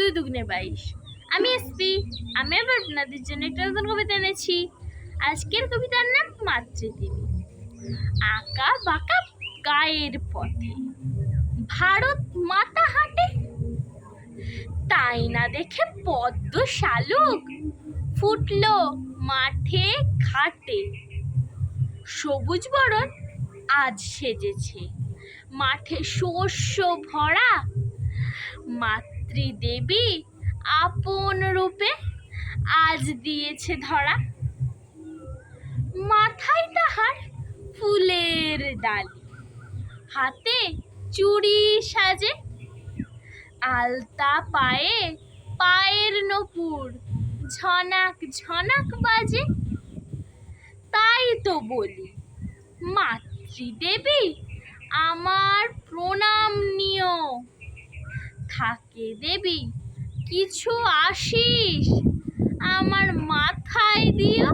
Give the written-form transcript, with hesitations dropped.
2 দুগুণে 22। আমি এসপি। আমি আবার আপনাদের জন্য একটা নতুন কবিতা এনেছি। আজকের কবিতার নাম মাতৃদেবী। আঁকা বাঁকা গায়ের পথে ভারত মাতা হাঁটে, তাই না দেখে পদ্ম শালুক ফুটলো মাঠে ঘাটে। সবুজ বরণ আজ সেজেছে মাঠে শস্য ভরা, মাতৃদেবী আপন রূপে আজ দিয়েছে ধরা। মাথায় তাহার ফুলের ডালি, হাতে চুড়ি সাজে, আলতা পায়ে পায়ের নূপুর ঝনাক ঝনাক বাজে। তাই তো বলি মাতৃদেবী আমার প্রণাম নিও, থাকে দেবী কিছু আশিস আমার মাথায় দিও।